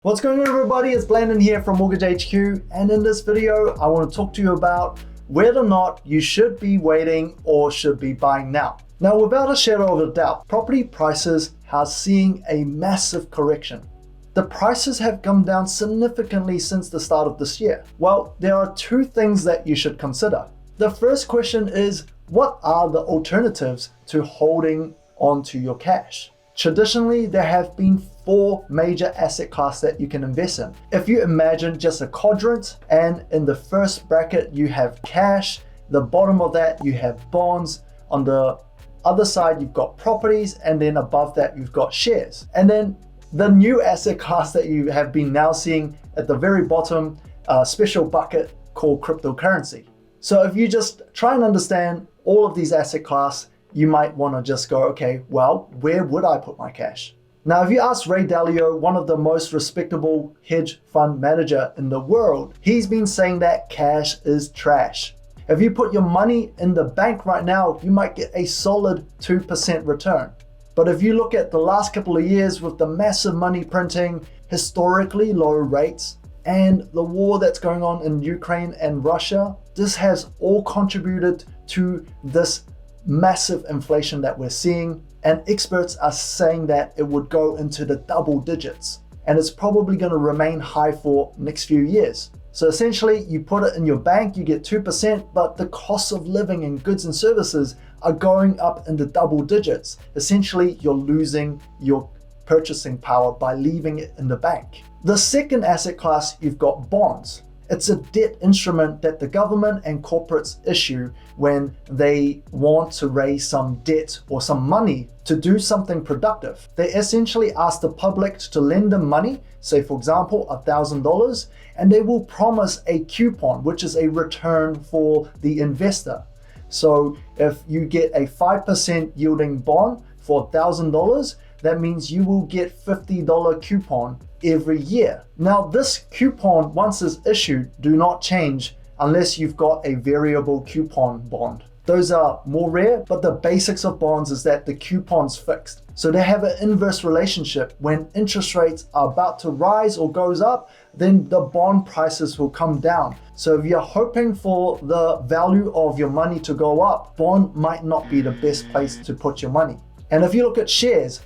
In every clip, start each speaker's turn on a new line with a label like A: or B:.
A: What's going on, everybody? It's Blandon here from Mortgage HQ, and in this video I want to talk to you about whether or not you should be waiting or should be buying now. Now, without a shadow of a doubt, property prices are seeing a massive correction. The prices have come down significantly since the start of this year. Well, there are two things that you should consider. The first question is, what are the alternatives to holding on to your cash? Traditionally, there have been four major asset classes that you can invest in. If you imagine just a quadrant, and in the first bracket you have cash, the bottom of that you have bonds, on the other side you've got properties, and then above that you've got shares. And then the new asset class that you have been now seeing at the very bottom, a special bucket called cryptocurrency. So if you just try and understand all of these asset classes, you might want to just go, okay, well, where would I put my cash? Now, if you ask Ray Dalio, one of the most respectable hedge fund manager in the world, he's been saying that cash is trash. If you put your money in the bank right now, you might get a solid 2% return. But if you look at the last couple of years with the massive money printing, historically low rates, and the war that's going on in Ukraine and Russia, this has all contributed to this massive inflation that we're seeing, and experts are saying that it would go into the double digits, and it's probably going to remain high for next few years. So essentially, you put it in your bank, you get 2%, but the cost of living and goods and services are going up in the double digits. Essentially, you're losing your purchasing power by leaving it in the bank. The second asset class, you've got bonds. It's a debt instrument that the government and corporates issue when they want to raise some debt or some money to do something productive. They essentially ask the public to lend them money, say for example $1,000, and they will promise a coupon, which is a return for the investor. So if you get a 5% yielding bond for $1,000, that means you will get $50 coupon every year. Now, this coupon, once it's issued, do not change unless you've got a variable coupon bond. Those are more rare, but the basics of bonds is that the coupon's fixed. So they have an inverse relationship. When interest rates are about to rise or goes up, then the bond prices will come down. So if you're hoping for the value of your money to go up, bond might not be the best place to put your money. And if you look at shares,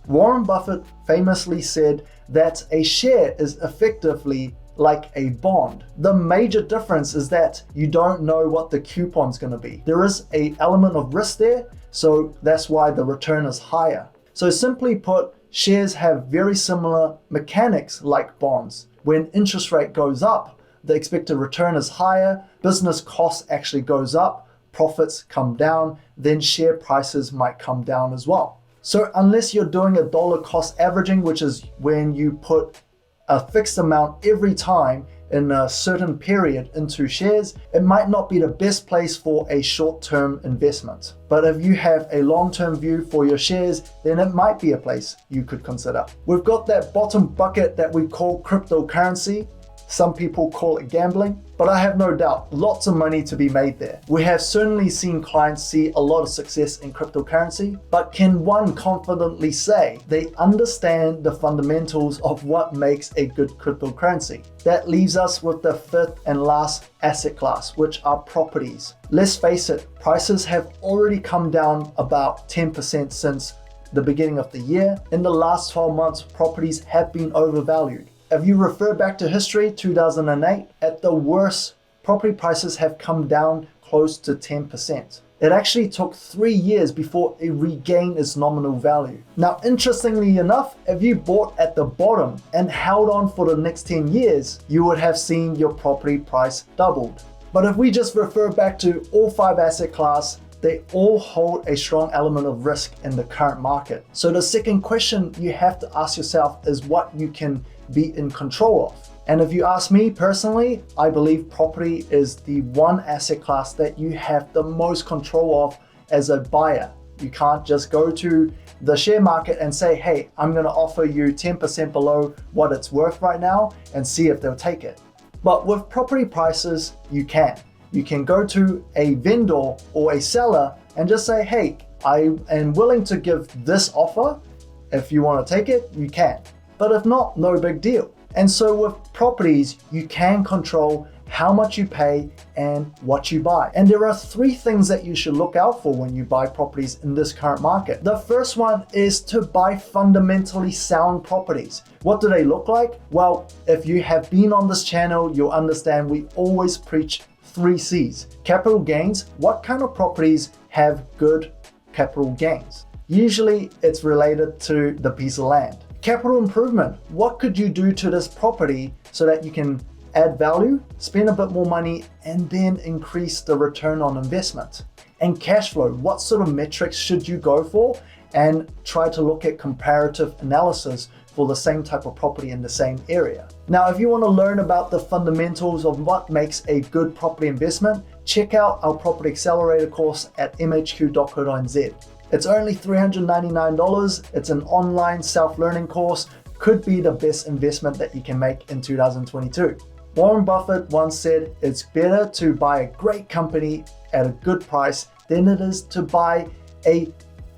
A: Warren Buffett famously said that a share is effectively like a bond. The major difference is that you don't know what the coupon's going to be. There is an element of risk there, so that's why the return is higher. So simply put, shares have very similar mechanics like bonds. When interest rate goes up, the expected return is higher, business costs actually goes up, profits come down, then share prices might come down as well. So unless you're doing a dollar cost averaging, which is when you put a fixed amount every time in a certain period into shares, it might not be the best place for a short-term investment. But if you have a long-term view for your shares, then it might be a place you could consider. We've got that bottom bucket that we call cryptocurrency. Some people call it gambling, but I have no doubt lots of money to be made there. We have certainly seen clients see a lot of success in cryptocurrency, but can one confidently say they understand the fundamentals of what makes a good cryptocurrency? That leaves us with the fifth and last asset class, which are properties. Let's face it, prices have already come down about 10% since the beginning of the year. In the last 12 months, properties have been overvalued. If you refer back to history, 2008, at the worst, property prices have come down close to 10%. It actually took 3 years before it regained its nominal value. Now, interestingly enough, if you bought at the bottom and held on for the next 10 years, you would have seen your property price doubled. But if we just refer back to all 5 asset class, they all hold a strong element of risk in the current market. So the second question you have to ask yourself is what you can be in control of. And if you ask me personally, I believe property is the one asset class that you have the most control of as a buyer. You can't just go to the share market and say, hey, I'm going to offer you 10% below what it's worth right now and see if they'll take it. But with property prices, you can. You can go to a vendor or a seller and just say, hey, I am willing to give this offer. If you want to take it, you can. but if not, no big deal. And so with properties, you can control how much you pay and what you buy. And there are 3 things that you should look out for when you buy properties in this current market. The first one is to buy fundamentally sound properties. What do they look like? Well, if you have been on this channel, you'll understand we always preach 3 C's. Capital gains. What kind of properties have good capital gains? Usually it's related to the piece of land. Capital improvement. What could you do to this property so that you can add value, spend a bit more money, and then increase the return on investment? And cash flow. What sort of metrics should you go for? And try to look at comparative analysis for the same type of property in the same area. Now, if you want to learn about the fundamentals of what makes a good property investment, check out our Property Accelerator course at mhq.co.nz. It's only $399. It's an online self-learning course. Could be the best investment that you can make in 2022. Warren Buffett once said, it's better to buy a great company at a good price than it is to buy a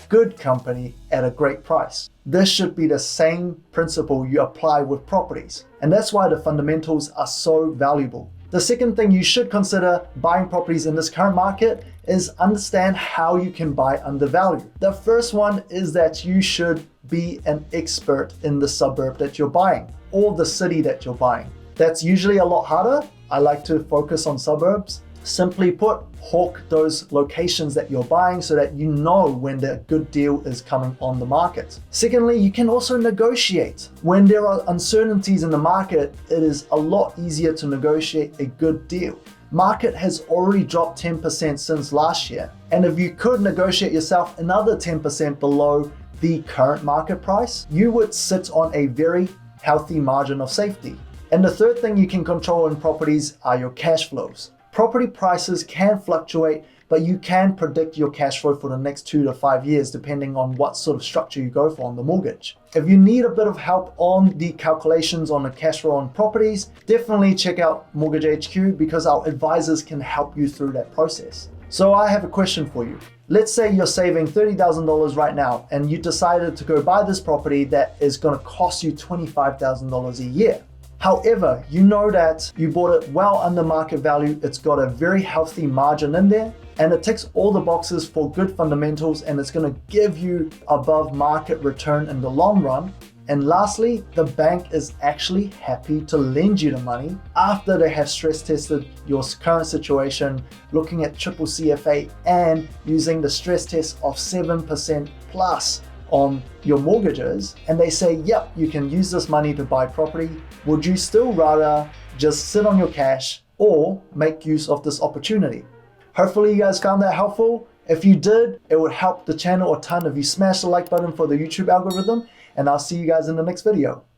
A: good company at a great price. This should be the same principle you apply with properties. And that's why the fundamentals are so valuable. The second thing you should consider buying properties in this current market is understand how you can buy undervalue. The first one is that you should be an expert in the suburb that you're buying or the city that you're buying. That's usually a lot harder. I like to focus on suburbs. Simply put, hawk those locations that you're buying so that you know when the good deal is coming on the market. Secondly, you can also negotiate. When there are uncertainties in the market, it is a lot easier to negotiate a good deal. Market has already dropped 10% since last year. And if you could negotiate yourself another 10% below the current market price, you would sit on a very healthy margin of safety. And the third thing you can control in properties are your cash flows. Property prices can fluctuate, but you can predict your cash flow for the next 2 to 5 years, depending on what sort of structure you go for on the mortgage. If you need a bit of help on the calculations on the cash flow on properties, definitely check out Mortgage HQ because our advisors can help you through that process. So I have a question for you. Let's say you're saving $30,000 right now and you decided to go buy this property that is going to cost you $25,000 a year. However, you know that you bought it well under market value, it's got a very healthy margin in there, and it ticks all the boxes for good fundamentals, and it's going to give you above market return in the long run. And lastly, the bank is actually happy to lend you the money after they have stress tested your current situation, looking at triple CFA and using the stress test of 7% plus on your mortgages, and they say, yep, you can use this money to buy property. Would you still rather just sit on your cash or make use of this opportunity? Hopefully you guys found that helpful. If you did, it would help the channel a ton if you smash the like button for the YouTube algorithm, and I'll see you guys in the next video.